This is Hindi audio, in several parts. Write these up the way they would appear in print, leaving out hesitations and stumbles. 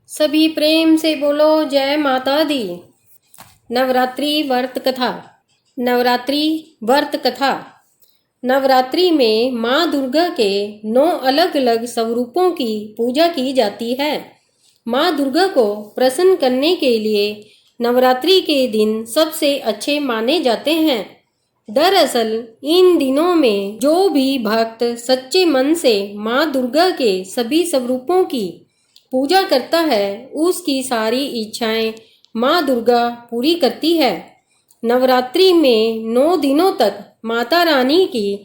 सभी प्रेम से बोलो जय माता दी। नवरात्रि व्रत कथा। नवरात्रि व्रत कथा। नवरात्रि में माँ दुर्गा के 9 अलग अलग स्वरूपों की पूजा की जाती है। माँ दुर्गा को प्रसन्न करने के लिए नवरात्रि के दिन सबसे अच्छे माने जाते हैं। दरअसल इन दिनों में जो भी भक्त सच्चे मन से माँ दुर्गा के सभी स्वरूपों की पूजा करता है उसकी सारी इच्छाएं माँ दुर्गा पूरी करती है। नवरात्रि में 9 दिनों तक माता रानी की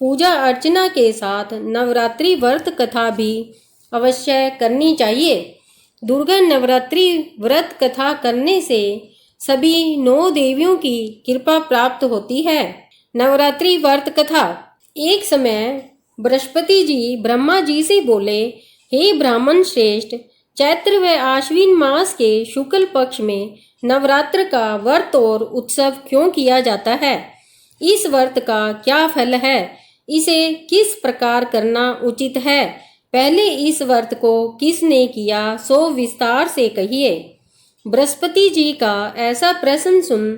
पूजा अर्चना के साथ नवरात्रि व्रत कथा भी अवश्य करनी चाहिए। दुर्गा नवरात्रि व्रत कथा करने से सभी 9 देवियों की कृपा प्राप्त होती है। नवरात्रि व्रत कथा। एक समय बृहस्पति जी ब्रह्मा जी से बोले, हे ब्राह्मण श्रेष्ठ, चैत्र व आश्विन मास के शुक्ल पक्ष में नवरात्र का व्रत और उत्सव क्यों किया जाता है? इस व्रत का क्या फल है? इसे किस प्रकार करना उचित है? पहले इस व्रत को किसने किया सो विस्तार से कहिए। बृहस्पति जी का ऐसा प्रश्न सुन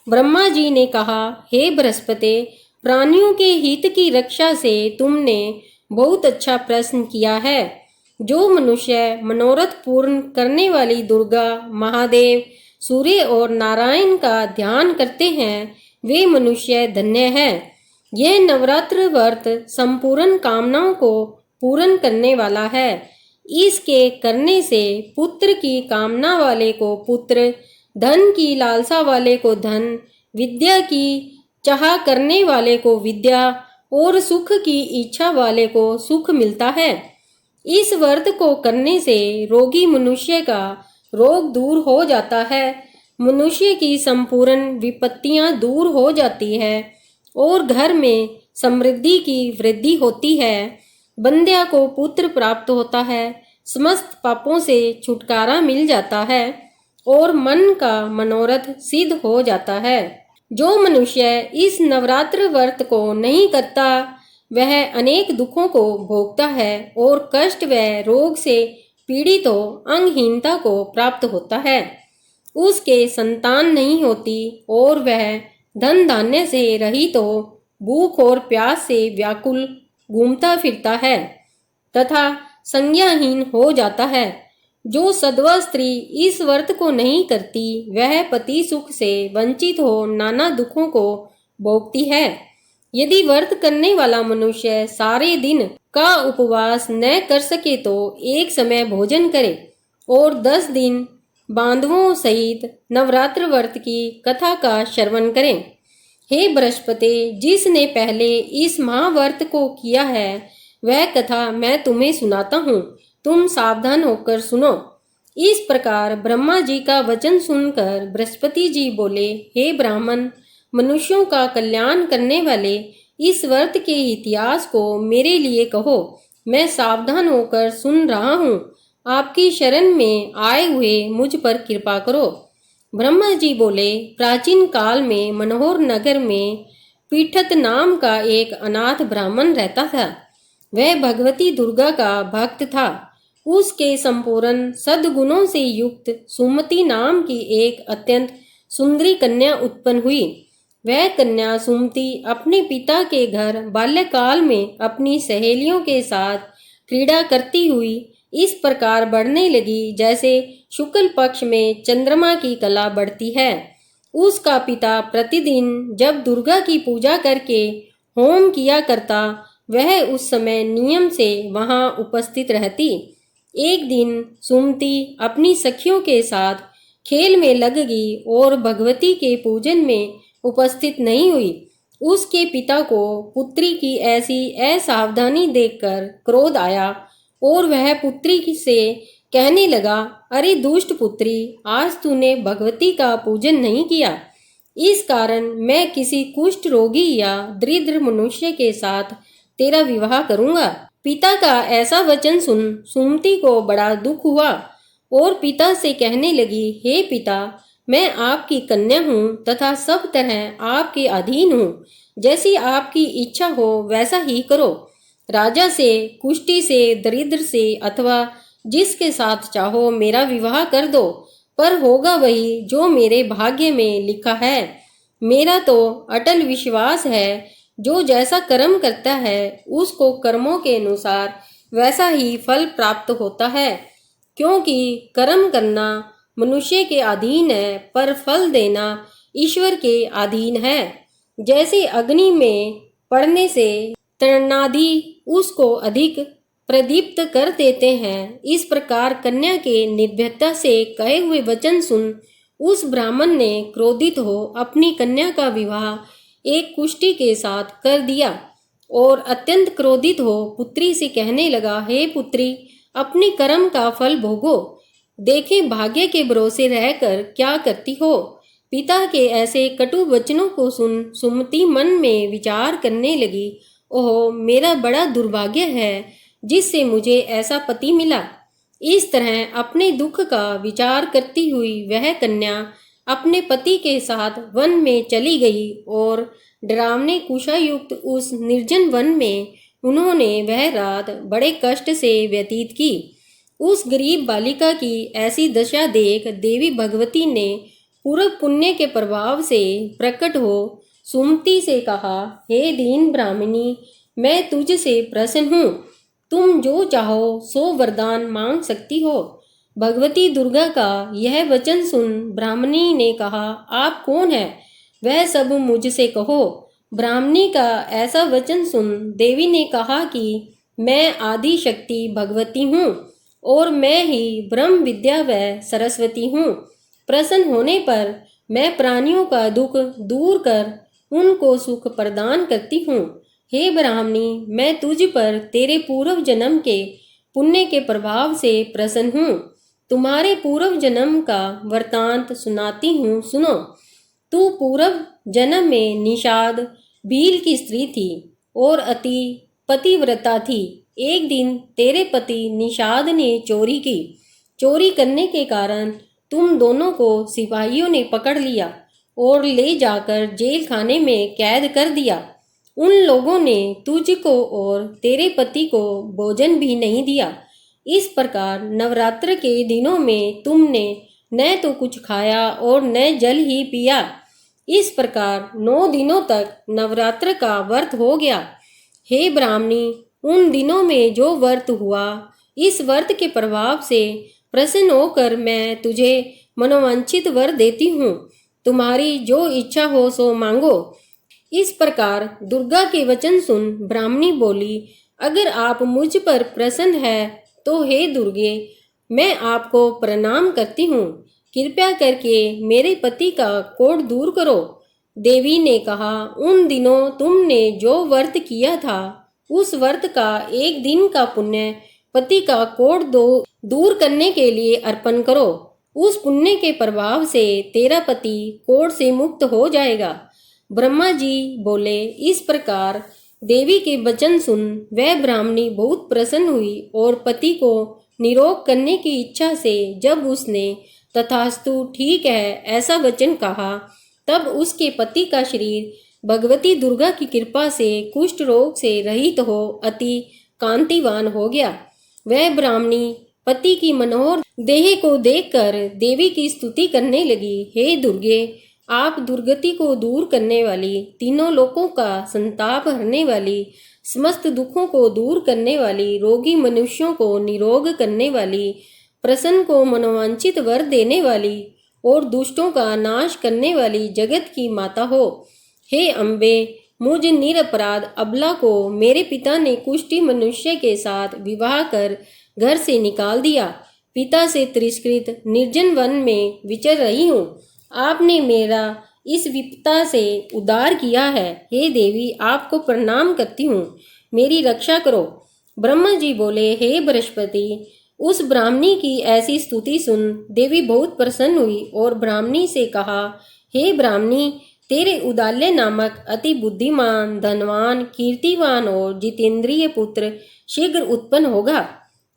ब्रह्मा जी ने कहा, हे बृहस्पति, प्राणियों के हित की रक्षा से तुमने बहुत अच्छा प्रश्न किया है। जो मनुष्य मनोरथ पूर्ण करने वाली दुर्गा, महादेव, सूर्य और नारायण का ध्यान करते हैं वे मनुष्य धन्य है। यह नवरात्र व्रत संपूर्ण कामनाओं को पूर्ण करने वाला है। इसके करने से पुत्र की कामना वाले को पुत्र, धन की लालसा वाले को धन, विद्या की चाह करने वाले को विद्या और सुख की इच्छा वाले को सुख मिलता है। इस व्रत को करने से रोगी मनुष्य का रोग दूर हो जाता है, मनुष्य की संपूर्ण विपत्तियां दूर हो जाती है और घर में समृद्धि की वृद्धि होती है। बंध्या को पुत्र प्राप्त होता है, समस्त पापों से छुटकारा मिल जाता है और मन का मनोरथ सिद्ध हो जाता है। जो मनुष्य इस नवरात्र व्रत को नहीं करता वह अनेक दुखों को भोगता है और कष्ट व रोग से पीड़ित हो अंगहीनता को प्राप्त होता है। उसके संतान नहीं होती और वह धन धान्य से रहित हो भूख और प्यास से व्याकुल घूमता फिरता है तथा संज्ञाहीन हो जाता है। जो सधवा स्त्री इस व्रत को नहीं करती वह पति सुख से वंचित हो नाना दुखों को भोगती है। यदि व्रत करने वाला मनुष्य सारे दिन का उपवास न कर सके तो एक समय भोजन करे और 10 दिन बांधवों सहित नवरात्र व्रत की कथा का श्रवण करें। हे बृहस्पति, जिसने पहले इस महाव्रत को किया है वह कथा मैं तुम्हें सुनाता हूँ, तुम सावधान होकर सुनो। इस प्रकार ब्रह्मा जी का वचन सुनकर बृहस्पति जी बोले, हे ब्राह्मण, मनुष्यों का कल्याण करने वाले इस व्रत के इतिहास को मेरे लिए कहो, मैं सावधान होकर सुन रहा हूँ। आपकी शरण में आए हुए मुझ पर कृपा करो। ब्रह्मा जी बोले, प्राचीन काल में मनोहर नगर में पीठत नाम का एक अनाथ ब्राह्मण रहता था। वह भगवती दुर्गा का भक्त था। उसके संपूर्ण सद्गुणों से युक्त सुमति नाम की एक अत्यंत सुंदरी कन्या उत्पन्न हुई। वह कन्या सुमति अपने पिता के घर बाल्यकाल में अपनी सहेलियों के साथ क्रीड़ा करती हुई इस प्रकार बढ़ने लगी जैसे शुक्ल पक्ष में चंद्रमा की कला बढ़ती है। उसका पिता प्रतिदिन जब दुर्गा की पूजा करके होम किया करता वह उस समय नियम से वहां उपस्थित रहती। एक दिन सुमति अपनी सखियों के साथ खेल में लग गई और भगवती के पूजन में उपस्थित नहीं हुई। उसके पिता को पुत्री की ऐसी असावधानी देखकर क्रोध आया और वह पुत्री से कहने लगा, अरे दुष्ट पुत्री, आज तूने भगवती का पूजन नहीं किया, इस कारण मैं किसी कुष्ठ रोगी या दरिद्र मनुष्य के साथ तेरा विवाह करूंगा। पिता का ऐसा वचन सुन सुमति को बड़ा दुख हुआ और पिता से कहने लगी, हे पिता, मैं आपकी कन्या हूँ तथा सब तरह आपके अधीन हूँ। जैसी आपकी इच्छा हो वैसा ही करो। राजा से, कुष्ठी से, दरिद्र से अथवा जिसके साथ चाहो मेरा विवाह कर दो, पर होगा वही जो मेरे भाग्य में लिखा है। मेरा तो अटल विश्वास है, जो जैसा कर्म करता है उसको कर्मों के अनुसार वैसा ही फल प्राप्त होता है। क्योंकि कर्म करना मनुष्य के अधीन है, पर फल देना ईश्वर के अधीन है। जैसे अग्नि में पड़ने से तृणादि उसको अधिक प्रदीप्त कर देते हैं, इस प्रकार कन्या के निर्भयता से कहे हुए वचन सुन उस ब्राह्मण ने क्रोधित हो अपनी कन्या का विवाह एक कुष्ठी के साथ कर दिया और अत्यंत क्रोधित हो पुत्री से कहने लगा, हे पुत्री, अपने कर्म का फल भोगो। देखे भाग्य के भरोसे रहकर क्या करती हो। पिता के ऐसे कटु वचनों को सुन सुमति मन में विचार करने लगी, ओह मेरा बड़ा दुर्भाग्य है जिससे मुझे ऐसा पति मिला। इस तरह अपने दुख का विचार करती हुई वह कन्या अपने पति के साथ वन में चली गई और डरावने कुशायुक्त उस निर्जन वन में उन्होंने वह रात बड़े कष्ट से व्यतीत की। उस गरीब बालिका की ऐसी दशा देख देवी भगवती ने पूर्व पुण्य के प्रभाव से प्रकट हो सुमति से कहा, हे दीन ब्राह्मणी, मैं तुझसे प्रसन्न हूँ। तुम जो चाहो सो वरदान मांग सकती हो। भगवती दुर्गा का यह वचन सुन ब्राह्मणी ने कहा, आप कौन है वह सब मुझसे कहो। ब्राह्मणी का ऐसा वचन सुन देवी ने कहा कि मैं आदि शक्ति भगवती हूँ और मैं ही ब्रह्म विद्या व सरस्वती हूँ। प्रसन्न होने पर मैं प्राणियों का दुख दूर कर उनको सुख प्रदान करती हूँ। हे ब्राह्मणी, मैं तुझ पर तेरे पूर्व जन्म के पुण्य के प्रभाव से प्रसन्न हूँ। तुम्हारे पूर्व जन्म का वृतांत सुनाती हूँ, सुनो। तू पूर्व जन्म में निषाद भील की स्त्री थी और अति पतिव्रता थी। एक दिन तेरे पति निषाद ने चोरी की। चोरी करने के कारण तुम दोनों को सिपाहियों ने पकड़ लिया और ले जाकर जेल खाने में कैद कर दिया। उन लोगों ने तुझको और तेरे पति को भोजन भी नहीं दिया। इस प्रकार नवरात्र के दिनों में तुमने न तो कुछ खाया और न जल ही पिया। इस प्रकार 9 दिनों तक नवरात्र का व्रत हो गया। हे ब्राह्मणी, उन दिनों में जो व्रत हुआ, इस व्रत के प्रभाव से प्रसन्न होकर मैं तुझे मनोवांछित वर देती हूँ। तुम्हारी जो इच्छा हो सो मांगो। इस प्रकार दुर्गा के वचन सुन ब्राह्मणी बोली, अगर आप मुझ पर प्रसन्न है तो हे दुर्गे, मैं आपको प्रणाम करती हूँ। कृपया करके मेरे पति का कोढ़ दूर करो। देवी ने कहा, उन दिनों तुमने जो व्रत किया था उस व्रत का एक दिन का पुण्य पति का कोढ़ दूर करने के लिए अर्पण करो। उस पुण्य के प्रभाव से तेरा पति कोढ़ से मुक्त हो जाएगा। ब्रह्मा जी बोले। इस प्रकार देवी के वचन सुन वह ब्राह्मणी बहुत प्रसन्न हुई और पति को निरोग करने की इच्छा से जब उसने तथास्तु ठीक है ऐसा वचन कहा, तब उसके पति का शरीर भगवती दुर्गा की कृपा से कुष्ठ रोग से रहित हो अति कांतिवान हो गया। वह ब्राह्मणी पति की मनोहर देह को देखकर देवी की स्तुति करने लगी। हे दुर्गे, आप दुर्गति को दूर करने वाली, तीनों लोकों का संताप हरने वाली, समस्त दुखों को दूर करने वाली, रोगी मनुष्यों को निरोग करने वाली, प्रसन्न को मनोवांछित वर देने वाली और दुष्टों का नाश करने वाली जगत की माता हो। हे अम्बे, मुझ निरपराध अबला को मेरे पिता ने कुष्ठी मनुष्य के साथ विवाह कर घर से निकाल दिया। पिता से तिरस्कृत निर्जन वन में विचर रही हूँ। आपने मेरा इस विपदा से उद्धार किया है। हे देवी, आपको प्रणाम करती हूँ, मेरी रक्षा करो। ब्रह्मा जी बोले, हे बृहस्पति, उस ब्राह्मणी की ऐसी स्तुति सुन देवी बहुत प्रसन्न हुई और ब्राह्मणी से कहा, हे ब्राह्मणी, तेरे उदाल्य नामक अति बुद्धिमान, धनवान, कीर्तिवान और जितेंद्रिय पुत्र शीघ्र उत्पन्न होगा।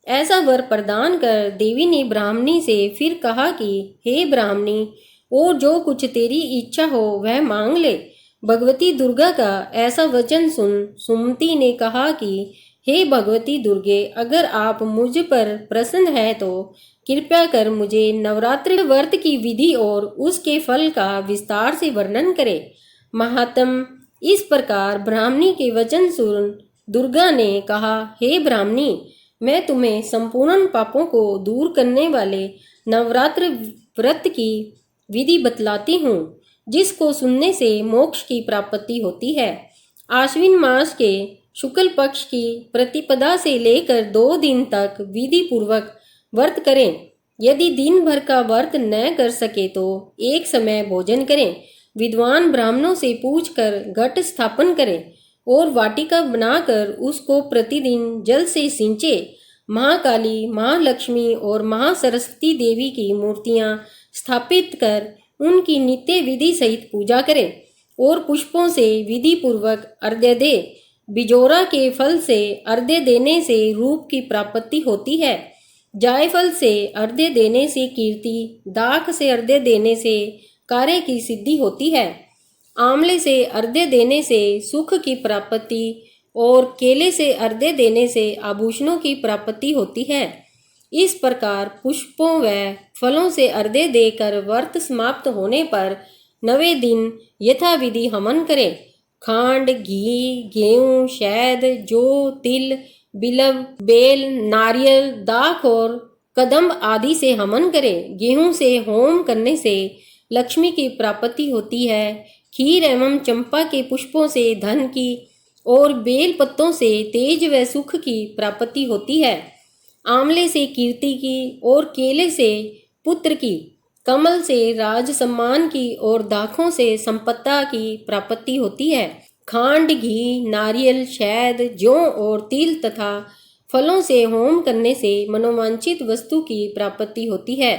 ऐसा वर प्रदान कर देवी ने ब्राह्मणी से फिर कहा कि हे ब्राह्मणी, और जो कुछ तेरी इच्छा हो वह मांग ले। भगवती दुर्गा का ऐसा वचन सुन सुमति ने कहा कि हे भगवती दुर्गे, अगर आप मुझ पर प्रसन्न है तो कृपया कर मुझे नवरात्रि व्रत की विधि और उसके फल का विस्तार से वर्णन करें। महात्म, इस प्रकार ब्राह्मणी के वचन सुन दुर्गा ने कहा, हे ब्राह्मणी, मैं तुम्हें संपूर्ण पापों को दूर करने वाले नवरात्र व्रत की विधि बतलाती हूँ, जिसको सुनने से मोक्ष की प्राप्ति होती है। आश्विन मास के शुक्ल पक्ष की प्रतिपदा से लेकर 2 दिन तक विधि पूर्वक व्रत करें। यदि दिन भर का व्रत न कर सके तो एक समय भोजन करें। विद्वान ब्राह्मणों से पूछकर घट स्थापन करें और वाटिका बनाकर उसको प्रतिदिन जल से सिंचे। महाकाली, महालक्ष्मी और महासरस्वती देवी की मूर्तियां स्थापित कर उनकी नित्य विधि सहित पूजा करें और पुष्पों से विधि पूर्वक अर्घ्य दे। बिजोरा के फल से अर्घ्य देने से रूप की प्राप्ति होती है। जायफल से अर्घ्य देने से कीर्ति, दाख से अर्घ्य देने से कार्य की सिद्धि होती है। आंवले से अर्घ्य देने से सुख की प्राप्ति और केले से अर्घ्य देने से आभूषणों की प्राप्ति होती है। इस प्रकार पुष्पों व फलों से अर्घ्य देकर व्रत समाप्त होने पर 9वें दिन यथाविधि हवन करें। खांड, घी, गेहूं, शहद, जौ, तिल, बिलव, बेल, नारियल, दाख और कदम्ब आदि से हवन करें। गेहूं से होम करने से लक्ष्मी की प्राप्ति होती है। खीर एवं चंपा के पुष्पों से धन की और बेल पत्तों से तेज व सुख की प्राप्ति होती है। आंवले से कीर्ति की और केले से पुत्र की, कमल से राज सम्मान की और दाखों से संपत्ता की प्राप्ति होती है। खांड, घी, नारियल, शहद, जौ और तिल तथा फलों से होम करने से मनोवांछित वस्तु की प्राप्ति होती है।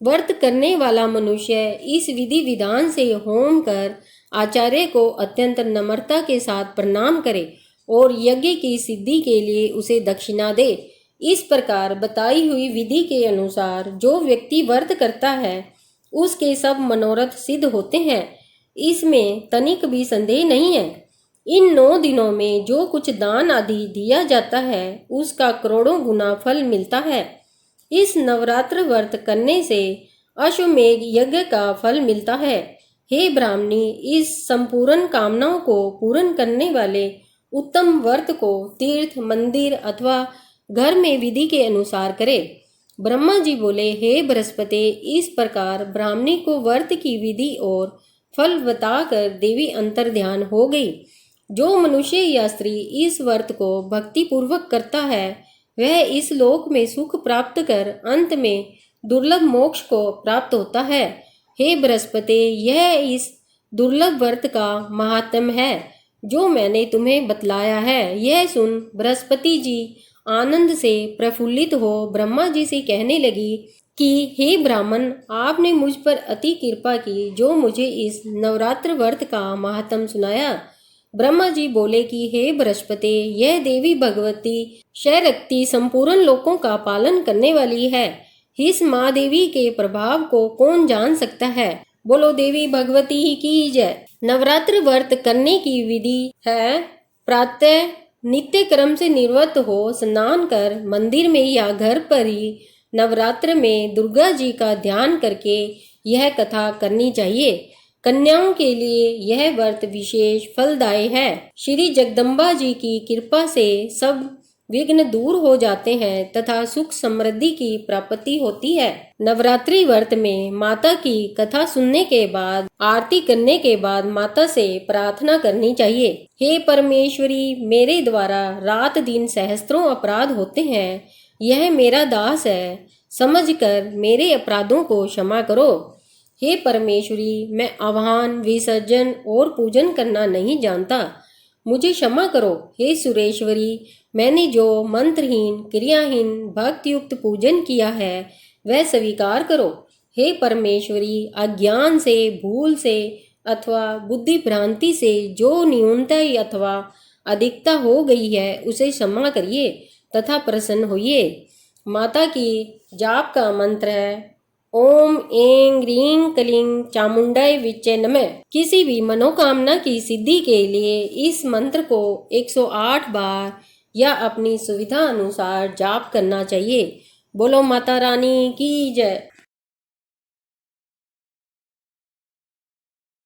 व्रत करने वाला मनुष्य इस विधि विधान से होम कर आचार्य को अत्यंत नम्रता के साथ प्रणाम करे और यज्ञ की सिद्धि के लिए उसे दक्षिणा दे। इस प्रकार बताई हुई विधि के अनुसार जो व्यक्ति व्रत करता है उसके सब मनोरथ सिद्ध होते हैं। इसमें तनिक भी संदेह नहीं है। इन 9 दिनों में जो कुछ दान आदि दिया जाता है उसका करोड़ों गुना फल मिलता है। इस नवरात्र व्रत करने से अश्वमेघ यज्ञ का फल मिलता है। हे ब्राह्मणी, इस संपूर्ण कामनाओं को पूर्ण करने वाले उत्तम व्रत को तीर्थ, मंदिर अथवा घर में विधि के अनुसार करे। ब्रह्मा जी बोले, हे बृहस्पति, इस प्रकार ब्राह्मणी को व्रत की विधि और फल बताकर देवी अंतर ध्यान हो गई। जो मनुष्य या स्त्री इस व्रत को भक्ति पूर्वक करता है वह इस लोक में सुख प्राप्त कर अंत में दुर्लभ मोक्ष को प्राप्त होता है। हे बृहस्पति, यह इस दुर्लभ व्रत का महात्म्य है जो मैंने तुम्हें बतलाया है। यह सुन बृहस्पति जी आनंद से प्रफुल्लित हो ब्रह्मा जी से कहने लगी कि हे ब्राह्मण, आपने मुझ पर अति कृपा की जो मुझे इस नवरात्र व्रत का महात्म्य सुनाया। ब्रह्मा जी बोले कि हे बृहस्पति, यह देवी भगवती शैरक्ति संपूर्ण लोकों का पालन करने वाली है। इस माँ देवी के प्रभाव को कौन जान सकता है। बोलो देवी भगवती ही की जय। नवरात्र व्रत करने की विधि है, प्रातः नित्य क्रम से निवृत्त हो स्नान कर मंदिर में या घर पर ही नवरात्र में दुर्गा जी का ध्यान करके यह कथा करनी चाहिए। कन्याओं के लिए यह व्रत विशेष फलदायी है। श्री जगदम्बा जी की कृपा से सब विघ्न दूर हो जाते हैं तथा सुख समृद्धि की प्राप्ति होती है। नवरात्रि व्रत में माता की कथा सुनने के बाद आरती करने के बाद माता से प्रार्थना करनी चाहिए। हे परमेश्वरी, मेरे द्वारा रात दिन सहस्त्रों अपराध होते हैं। यह मेरा दास है, समझकर मेरे अपराधों को क्षमा करो। हे परमेश्वरी, मैं आह्वान, विसर्जन और पूजन करना नहीं जानता, मुझे क्षमा करो। हे सुरेश्वरी, मैंने जो मंत्रहीन, क्रियाहीन, भक्तियुक्त पूजन किया है वह स्वीकार करो। हे परमेश्वरी, अज्ञान से, भूल से अथवा बुद्धि भ्रांति से जो न्यूनता अथवा अधिकता हो गई है उसे क्षमा करिए तथा प्रसन्न होइए। माता की जाप का मंत्र है ओम ऐं ह्रीं क्लीं चामुंडाय विच्चे नमः। किसी भी मनोकामना की सिद्धि के लिए इस मंत्र को 108 बार या अपनी सुविधा अनुसार जाप करना चाहिए। बोलो माता रानी की जय।